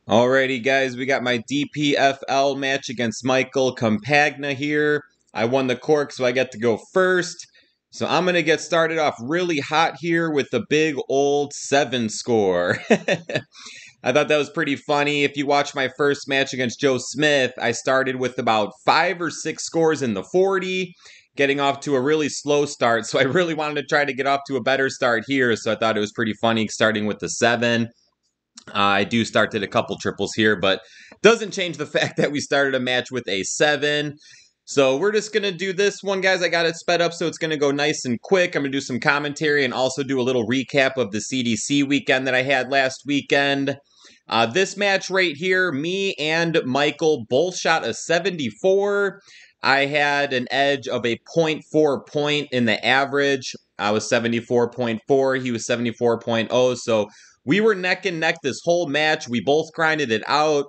Alrighty, guys, we got my DPFL match against Michael Campagna here. I won the cork, so I get to go first. So I'm going to get started off really hot here with the big old 7 score. I thought that was pretty funny. If you watch my first match against Joe Smith, I started with about 5 or 6 scores in the 40, getting off to a really slow start. So I really wanted to try to get off to a better start here, so I thought it was pretty funny starting with the 7. I do start at a couple triples here, but doesn't change the fact that we started a match with a 7. So we're just going to do this one, guys. I got it sped up, so it's going to go nice and quick. I'm going to do some commentary and also do a little recap of the CDC weekend that I had last weekend. This match right here, me and Michael both shot a 74. I had an edge of a 0.4 point in the average. I was 74.4. He was 74.0. So we were neck and neck this whole match. We both grinded it out.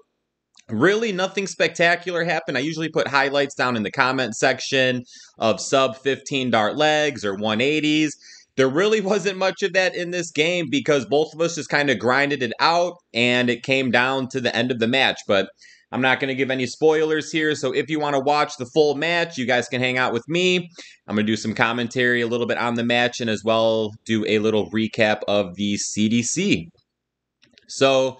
Really nothing spectacular happened. I usually put highlights down in the comment section of sub 15 dart legs or 180s. There really wasn't much of that in this game because both of us just kind of grinded it out and it came down to the end of the match. But I'm not going to give any spoilers here, so if you want to watch the full match, you guys can hang out with me. I'm going to do some commentary a little bit on the match and as well do a little recap of the CDC. So,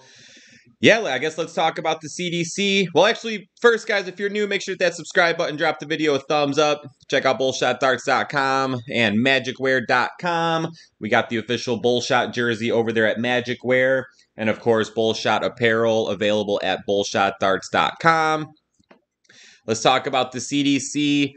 yeah, I guess let's talk about the CDC. Well, actually, first, guys, if you're new, make sure to hit that subscribe button, drop the video a thumbs up. Check out BullshotDarts.com and MagicWear.com. We got the official Bullshot jersey over there at MagicWear. And, of course, Bullshot Apparel available at BullshotDarts.com. Let's talk about the CDC.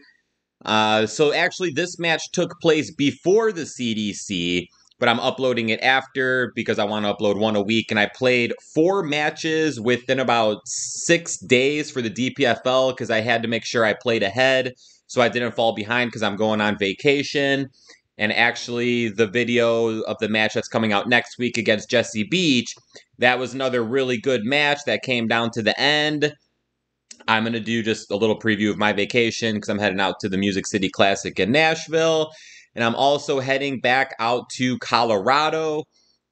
So, actually, this match took place before the CDC, but I'm uploading it after because I want to upload one a week. And I played 4 matches within about 6 days for the DPFL because I had to make sure I played ahead so I didn't fall behind because I'm going on vacation. And actually, the video of the match that's coming out next week against Jesse Beach, that was another really good match that came down to the end. I'm going to do just a little preview of my vacation because I'm heading out to the Music City Classic in Nashville. And I'm also heading back out to Colorado.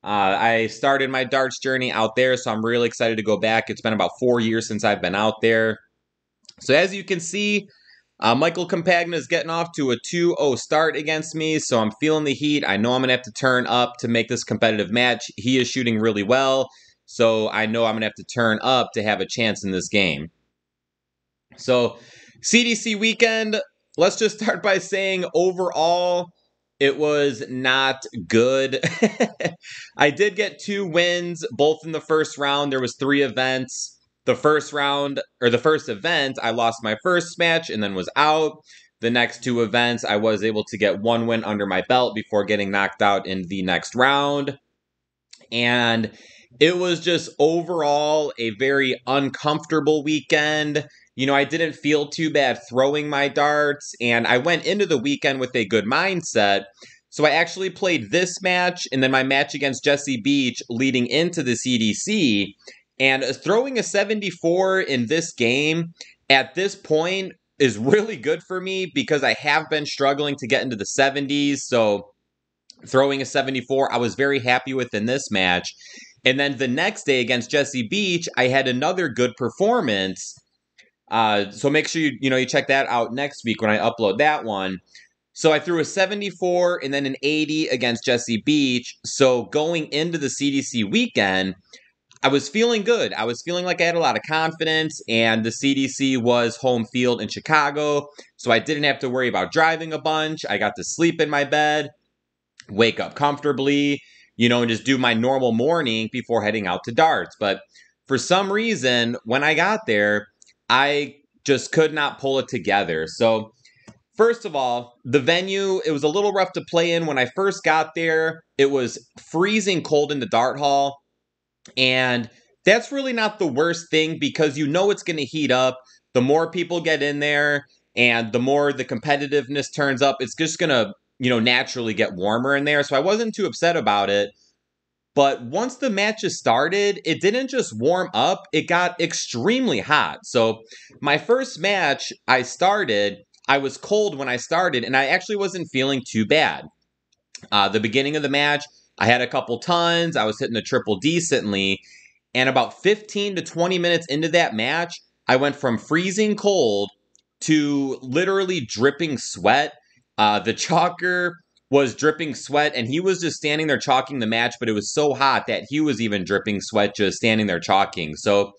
I started my darts journey out there, so I'm really excited to go back. It's been about 4 years since I've been out there. So as you can see, Michael Campagna is getting off to a 2-0 start against me, so I'm feeling the heat. I know I'm going to have to turn up to make this competitive match. He is shooting really well, so I know I'm going to have to turn up to have a chance in this game. So, CDC weekend, let's just start by saying overall, it was not good. I did get 2 wins, both in the first round. There was 3 events. The first round, or the first event, I lost my first match and then was out. The next 2 events, I was able to get 1 win under my belt before getting knocked out in the next round. And it was just overall a very uncomfortable weekend. You know, I didn't feel too bad throwing my darts, and I went into the weekend with a good mindset. So I actually played this match and then my match against Jesse Beach leading into the CDC. And throwing a 74 in this game at this point is really good for me because I have been struggling to get into the 70s. So throwing a 74, I was very happy with in this match. And then the next day against Jesse Beach, I had another good performance. So make sure you check that out next week when I upload that one. So I threw a 74 and then an 80 against Jesse Beach. So going into the CDC weekend, I was feeling good. I was feeling like I had a lot of confidence, and the CDC was home field in Chicago, so I didn't have to worry about driving a bunch. I got to sleep in my bed, wake up comfortably, and just do my normal morning before heading out to darts. But for some reason, when I got there, I just could not pull it together. So first of all, the venue, it was a little rough to play in. When I first got there, it was freezing cold in the dart hall. And that's really not the worst thing because it's going to heat up. The more people get in there and the more the competitiveness turns up, it's just going to, naturally get warmer in there. So I wasn't too upset about it. But once the matches started, it didn't just warm up, it got extremely hot. So my first match I was cold when I started, and I actually wasn't feeling too bad. The beginning of the match, I had a couple tons, I was hitting the triple decently, And about 15 to 20 minutes into that match, I went from freezing cold to literally dripping sweat. The chalker was dripping sweat, and he was just standing there chalking the match, but it was so hot that he was even dripping sweat just standing there chalking. So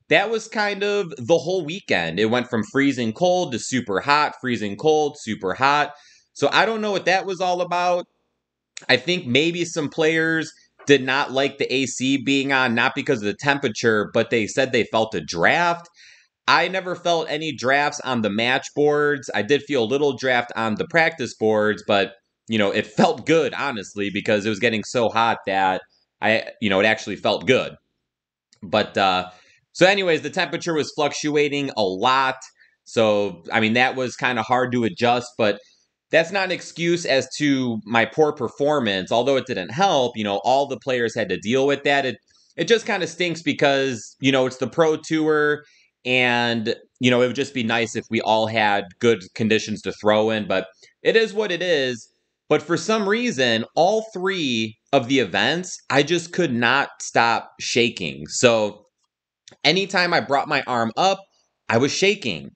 that was kind of the whole weekend. It went from freezing cold to super hot, freezing cold, super hot. So I don't know what that was all about. I think maybe some players did not like the AC being on, not because of the temperature, but they said they felt a draft. I never felt any drafts on the match boards. I did feel a little draft on the practice boards, but, it felt good, honestly, because it was getting so hot that it actually felt good. But, so anyways, the temperature was fluctuating a lot. So, that was kind of hard to adjust, but that's not an excuse as to my poor performance. Although it didn't help, all the players had to deal with that. It just kind of stinks because, it's the Pro Tour, and, it would just be nice if we all had good conditions to throw in, but it is what it is. But for some reason, all three of the events, I just could not stop shaking. So anytime I brought my arm up, I was shaking.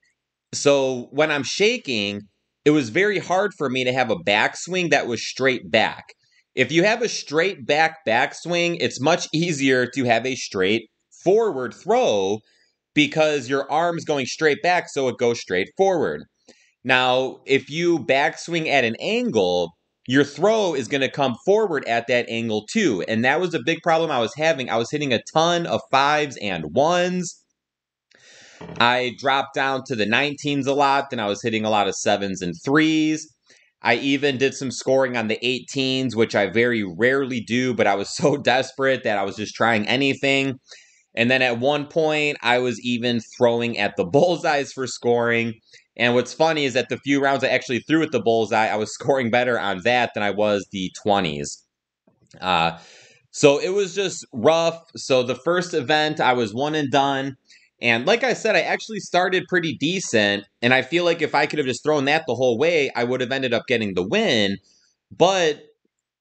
So when I'm shaking, it was very hard for me to have a backswing that was straight back. If you have a straight backswing, it's much easier to have a straight forward throw because your arm's going straight back, so it goes straight forward. Now, if you backswing at an angle, your throw is going to come forward at that angle too. And that was a big problem I was having. I was hitting a ton of 5s and 1s. I dropped down to the 19s a lot, then I was hitting a lot of 7s and 3s. I even did some scoring on the 18s, which I very rarely do, but I was so desperate that I was just trying anything. And then at one point, I was even throwing at the Bullseyes for scoring. And what's funny is that the few rounds I actually threw at the Bullseye, I was scoring better on that than I was the 20s. So it was just rough. So the first event, I was one and done. And like I said, I actually started pretty decent. And I feel like if I could have just thrown that the whole way, I would have ended up getting the win. But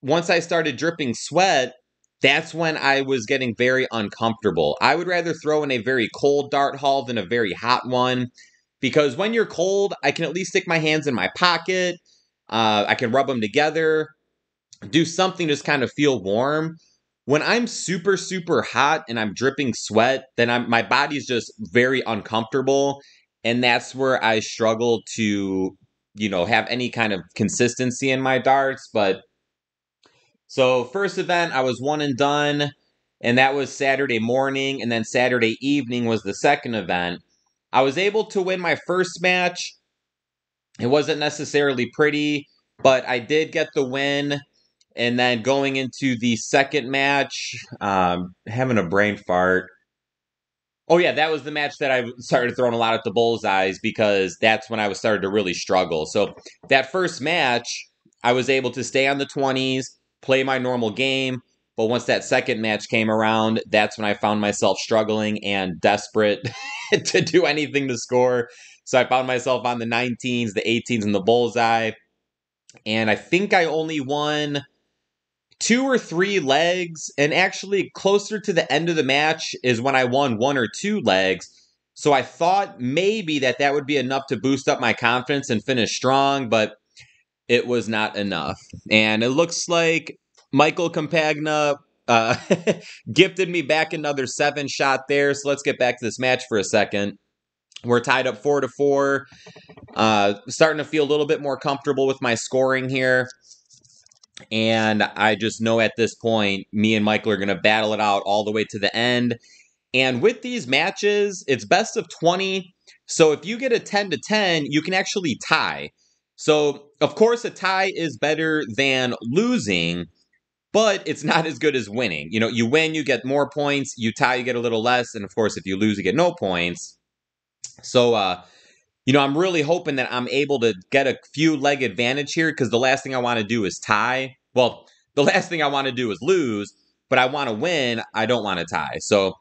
once I started dripping sweat, that's when I was getting very uncomfortable. I would rather throw in a very cold dart hall than a very hot one. Because when you're cold, I can at least stick my hands in my pocket. I can rub them together. Do something to just kind of feel warm. When I'm super, super hot and I'm dripping sweat, then my body's just very uncomfortable. And that's where I struggle to, have any kind of consistency in my darts. But so first event, I was one and done. And that was Saturday morning. And then Saturday evening was the second event. I was able to win my first match. It wasn't necessarily pretty, but I did get the win. And then going into the second match, having a brain fart. Oh yeah, that was the match that I started throwing a lot at the Bullseyes because that's when I was started to really struggle. So that first match, I was able to stay on the 20s, play my normal game. But once that second match came around, that's when I found myself struggling and desperate to do anything to score. So I found myself on the 19s, the 18s, and the Bullseye. And I think I only won 2 or 3 legs, and actually closer to the end of the match is when I won 1 or 2 legs. So I thought maybe that would be enough to boost up my confidence and finish strong, but it was not enough. And it looks like Michael Campagna gifted me back another 7 shot there. So let's get back to this match for a second. We're tied up 4-4. Starting to feel a little bit more comfortable with my scoring here. And I just know at this point, me and Michael are going to battle it out all the way to the end. And with these matches, it's best of 20. So if you get a 10-10, you can actually tie. So, of course, a tie is better than losing, but it's not as good as winning. You win, you get more points. You tie, you get a little less. And, of course, if you lose, you get no points. So, I'm really hoping that I'm able to get a few leg advantage here because the last thing I want to do is tie. Well, the last thing I want to do is lose, but I want to win. I don't want to tie. So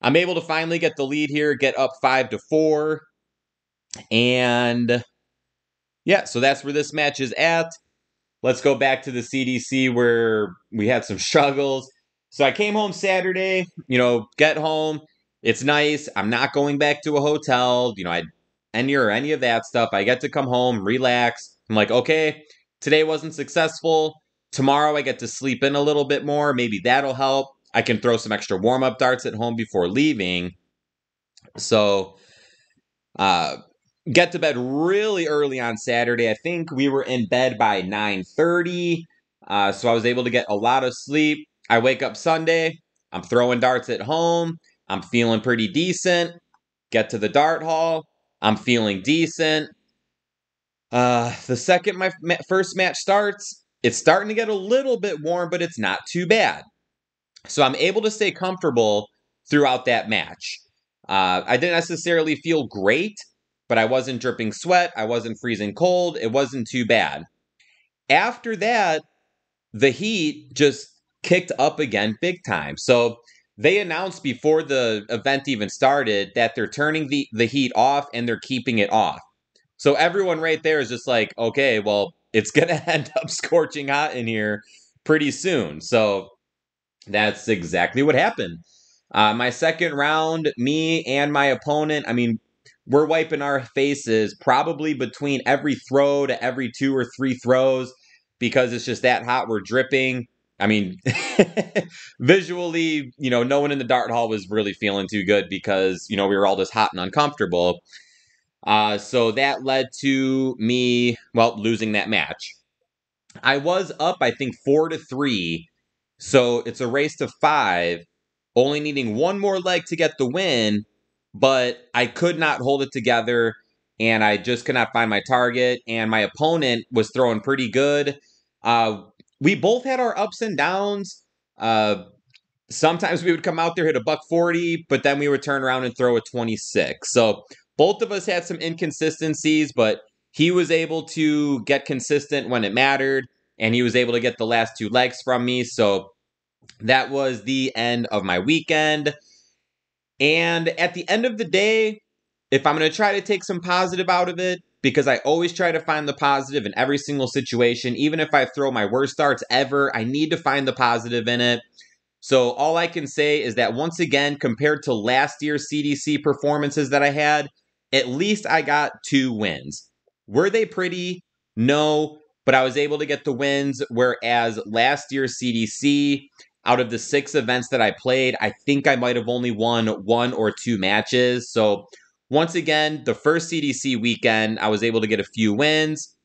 I'm able to finally get the lead here, get up 5-4. And yeah, so that's where this match is at. Let's go back to the CDC where we had some struggles. So I came home Saturday, get home. It's nice. I'm not going back to a hotel, any of that stuff. I get to come home, relax. I'm like, okay, today wasn't successful. Tomorrow I get to sleep in a little bit more. Maybe that'll help. I can throw some extra warm-up darts at home before leaving. So, get to bed really early on Saturday. I think we were in bed by 9:30. So I was able to get a lot of sleep. I wake up Sunday. I'm throwing darts at home. I'm feeling pretty decent. Get to the dart hall. I'm feeling decent. The second my first match starts, it's starting to get a little bit warm, but it's not too bad. So I'm able to stay comfortable throughout that match. I didn't necessarily feel great, but I wasn't dripping sweat. I wasn't freezing cold. It wasn't too bad. After that, the heat just kicked up again big time. So they announced before the event even started that they're turning the heat off and they're keeping it off. So everyone right there is just like, okay, well, it's going to end up scorching hot in here pretty soon. So that's exactly what happened. My second round, me and my opponent, we're wiping our faces probably between every throw to every 2 or 3 throws because it's just that hot. We're dripping. Visually, no one in the dart hall was really feeling too good because, we were all just hot and uncomfortable. So that led to me, losing that match. I was up, I think, 4-3. So it's a race to 5, only needing one more leg to get the win, but I could not hold it together, and I just could not find my target, and my opponent was throwing pretty good. We both had our ups and downs. Sometimes we would come out there, hit a $140, but then we would turn around and throw a 26. So both of us had some inconsistencies, but he was able to get consistent when it mattered, and he was able to get the last 2 legs from me. So that was the end of my weekend. And at the end of the day, if I'm going to try to take some positive out of it, because I always try to find the positive in every single situation, even if I throw my worst darts ever, I need to find the positive in it. So all I can say is that once again, compared to last year's CDC performances that I had, at least I got 2 wins. Were they pretty? No, but I was able to get the wins, whereas last year's CDC, out of the 6 events that I played, I think I might have only won 1 or 2 matches. So once again, the first CDC weekend, I was able to get a few wins.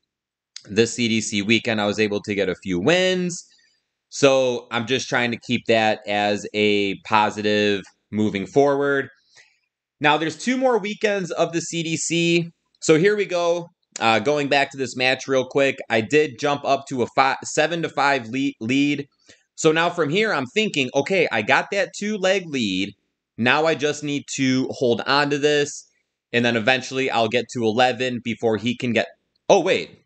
This CDC weekend, I was able to get a few wins. So I'm just trying to keep that as a positive moving forward. Now, there's 2 more weekends of the CDC. So here we go. Going back to this match real quick, I did jump up to a 7-5 lead. So now from here, I'm thinking, okay, I got that 2-leg lead. Now I just need to hold on to this. And then eventually I'll get to 11 before he can get... Oh, wait.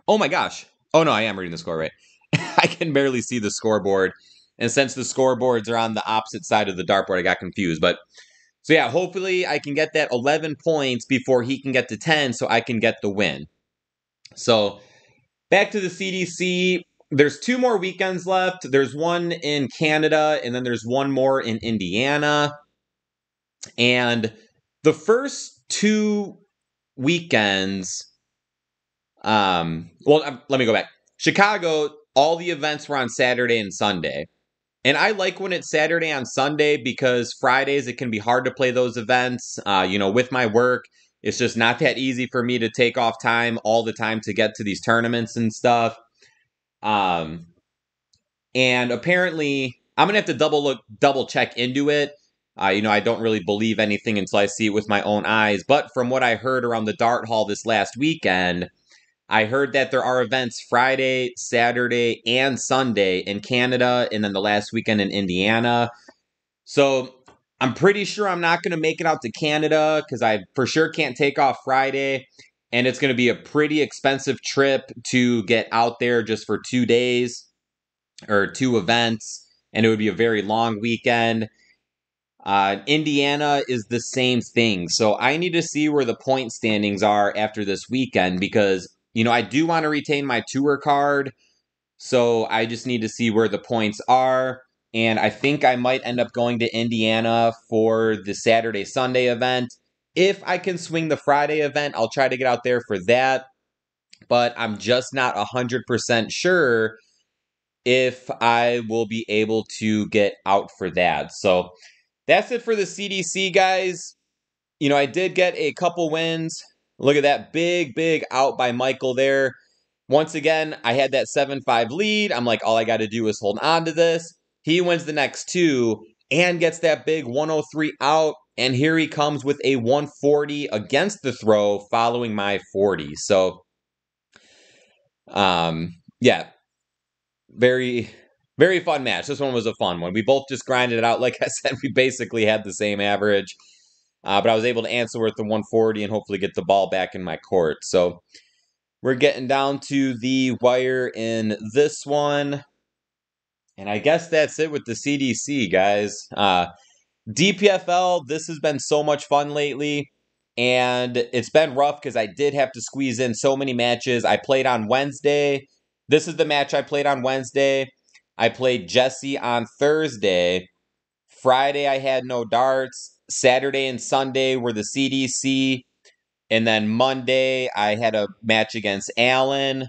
Oh, my gosh. Oh, no, I am reading the score right. I can barely see the scoreboard. And since the scoreboards are on the opposite side of the dartboard, I got confused. But so yeah, hopefully I can get that 11 points before he can get to 10 so I can get the win. So back to the CDC. There's 2 more weekends left. There's one in Canada, and then there's one more in Indiana. And the first 2 weekends, let me go back. Chicago, all the events were on Saturday and Sunday. And I like when it's Saturday on Sunday because Fridays it can be hard to play those events. With my work, it's just not that easy for me to take off time all the time to get to these tournaments and stuff. And apparently, I'm gonna have to double check into it. I don't really believe anything until I see it with my own eyes. But from what I heard around the Dart Hall this last weekend, I heard that there are events Friday, Saturday, and Sunday in Canada, and then the last weekend in Indiana. So I'm pretty sure I'm not going to make it out to Canada because I for sure can't take off Friday. And it's going to be a pretty expensive trip to get out there just for 2 days or 2 events. And it would be a very long weekend. Indiana is the same thing. So I need to see where the point standings are after this weekend because I do want to retain my tour card, so I just need to see where the points are. and I think I might end up going to Indiana for the Saturday-Sunday event. If I can swing the Friday event, I'll try to get out there for that, but I'm just not 100% sure if I will be able to get out for that. So that's it for the CDC, guys. You know, I did get a couple wins. Look at that big out by Michael there. Once again, I had that 7-5 lead. I'm like, all I got to do is hold on to this. He wins the next two and gets that big 103 out. And here he comes with a 140 against the throw following my 40. So, yeah, very fun match. This one was a fun one. We both just grinded it out. Like I said, we basically had the same average. But I was able to answer with the 140 and hopefully get the ball back in my court. So we're getting down to the wire in this one. And I guess that's it with the CDC, guys. DPFL, this has been so much fun lately. And it's been rough because I did have to squeeze in so many matches. I played on Wednesday. This is the match I played on Wednesday. I played Jesse on Thursday. Friday, I had no darts. Saturday and Sunday were the CDC. And then Monday, I had a match against Aiden.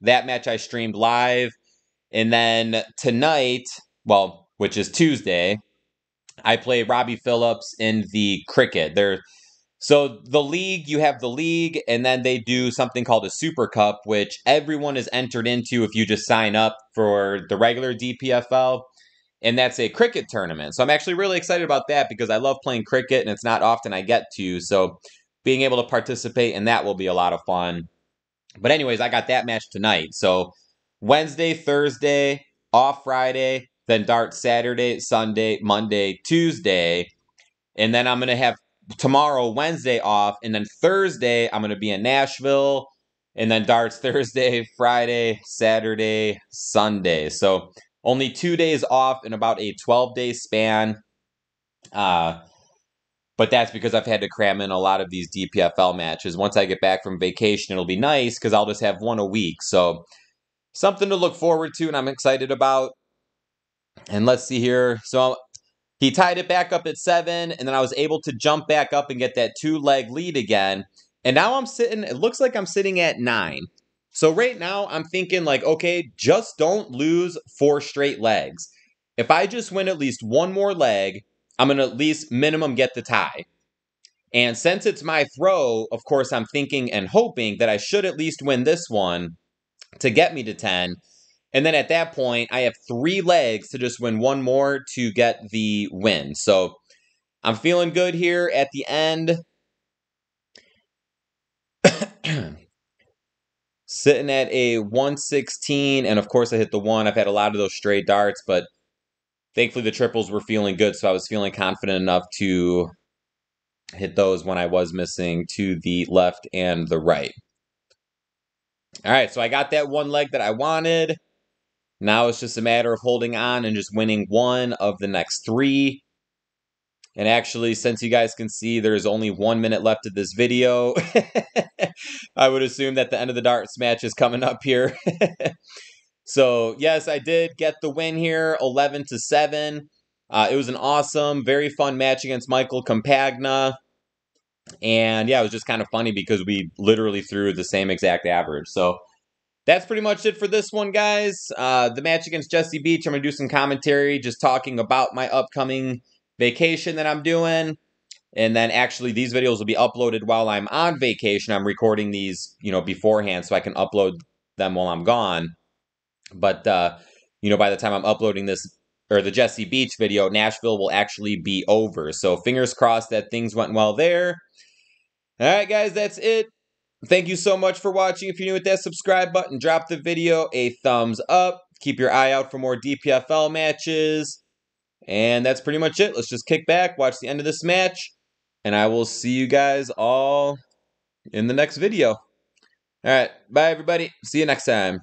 That match I streamed live. And then tonight, well, which is Tuesday, I played Robbie Phillips in the cricket. So the league, you have the league, and then they do something called a Super Cup, which everyone is entered into if you just sign up for the regular DPFL. And that's a cricket tournament. So I'm actually really excited about that because I love playing cricket, and it's not often I get to. So being able to participate in that will be a lot of fun. But anyways, I got that match tonight. So Wednesday, Thursday, off Friday, then darts Saturday, Sunday, Monday, Tuesday. And then I'm going to have tomorrow, Wednesday off. And then Thursday, I'm going to be in Nashville. And then darts Thursday, Friday, Saturday, Sunday. So only 2 days off in about a 12-day span. But that's because I've had to cram in a lot of these DPFL matches. Once I get back from vacation, it'll be nice because I'll just have one a week. So something to look forward to, and I'm excited about. And let's see here. So he tied it back up at 7, and then I was able to jump back up and get that 2-leg lead again. And now it looks like I'm sitting at 9. So right now I'm thinking like, okay, just don't lose 4 straight legs. If I just win at least one more leg, I'm going to at least minimum get the tie. And since it's my throw, of course, I'm thinking and hoping that I should at least win this one to get me to 10. And then at that point, I have 3 legs to just win one more to get the win. So I'm feeling good here at the end. Sitting at a 116, and of course I hit the 1. I've had a lot of those stray darts, but thankfully the triples were feeling good, so I was feeling confident enough to hit those when I was missing to the left and the right. All right, so I got that 1 leg that I wanted. Now it's just a matter of holding on and just winning 1 of the next 3. And actually, since you guys can see there's only 1 minute left of this video, I would assume that the end of the darts match is coming up here. So, yes, I did get the win here, 11-7. It was an awesome, very fun match against Michael Campagna. And, yeah, it was just kind of funny because we literally threw the same exact average. So, that's pretty much it for this one, guys. The match against Jesse Beach, I'm going to do some commentary just talking about my upcoming vacation that I'm doing. And then actually these videos will be uploaded while I'm on vacation. I'm recording these, beforehand so I can upload them while I'm gone. But, by the time I'm uploading this, or the Jesse Beach video, Nashville will actually be over. So fingers crossed that things went well there. All right, guys, that's it. Thank you so much for watching. If you're new, hit that subscribe button. Drop the video a thumbs up. Keep your eye out for more DPFL matches. And that's pretty much it. Let's just kick back, watch the end of this match, and I will see you guys all in the next video. All right, bye, everybody. See you next time.